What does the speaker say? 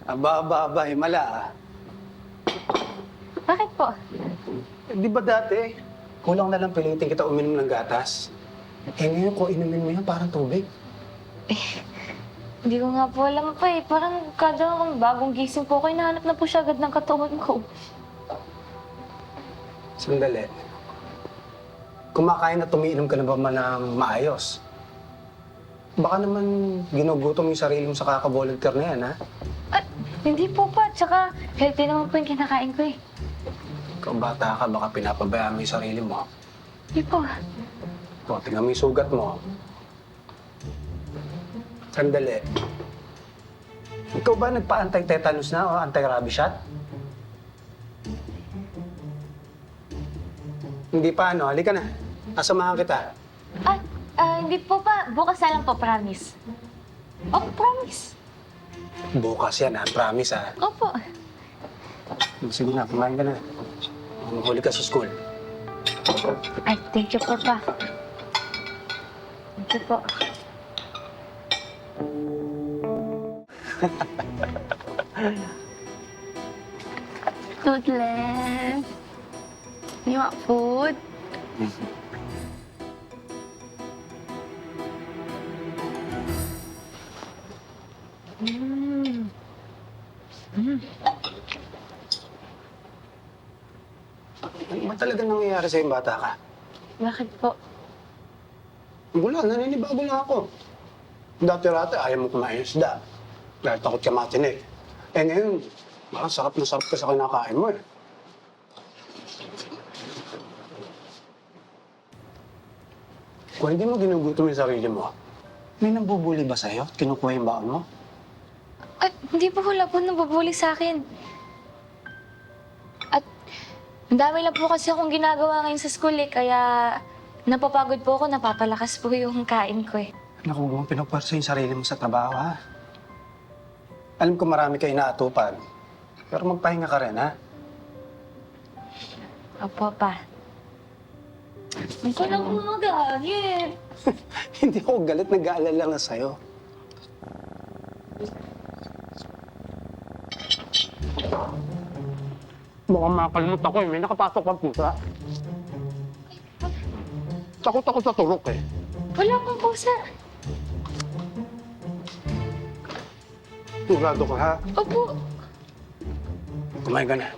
Aba, himala ah. Bakit po? Di ba dati, kulang na lang pilitin kita uminom ng gatas? Eh ngayon kung inumin mo yan, parang tubig. Hindi ko nga po alam pa eh. Parang kada bagong gising po ko, hinahanap na po siya agad ng katawan ko. Sandali. Kumakain at tumiinom ka na ba man ng maayos? Baka naman ginugutom yung sarili mo sa kaka-volunteer na yan, ha? At hindi po pa. Tsaka healthy naman po yung kinakain ko eh. Kung bata ka, baka pinapabayaan mo yung sarili mo. Hindi po. O, tingnan mo yung sugat mo. Sandali. Ikaw ba nagpa-anti-tetanus na o anti-rabies shot? Hindi pa, ano? Halika na. Asamahan kita. Hindi po pa. Bukas na lang po, promise. Oh, promise. Bukas yan, ha? Promise, ha? Opo. Sige na, kumain ka na. Mahuli ka sa school. Ay, thank you po pa. Thank you po. Toothless. You want food? Ano ba talagang nangyayari sa'yo, bata ka? Bakit po? Wala, naninibago lang ako. Dati-rati, ayaw mo kumain ng isda. Dahil takot ka matinig. Eh ngayon, parang sarap na sarap ka sa kinakain mo eh. Kung hindi mo ginugutom yung sarili mo, may nambubuli ba sa'yo? Kinukuha yung baon mo? At hindi po wala po nabubuli sa akin. At ang dami lang po kasi akong ginagawa ngayon sa school eh, kaya napapagod po ako, napapalakas po yung kain ko eh. Naku, huwag mong pinagparsa yung sarili mo sa trabaho, ha? Alam ko marami kayo inaatupan. Pero magpahinga ka rin, ha? Opo pa. Hindi ko lang magalit. Hindi ako galit, nag-aalala lang sa'yo. Mukhang makalimut ako eh. May nakapasok pang pusa. Takot ako sa turok eh. Wala pong pusa. Sigurado ka ha? Opo. Kumain ka na.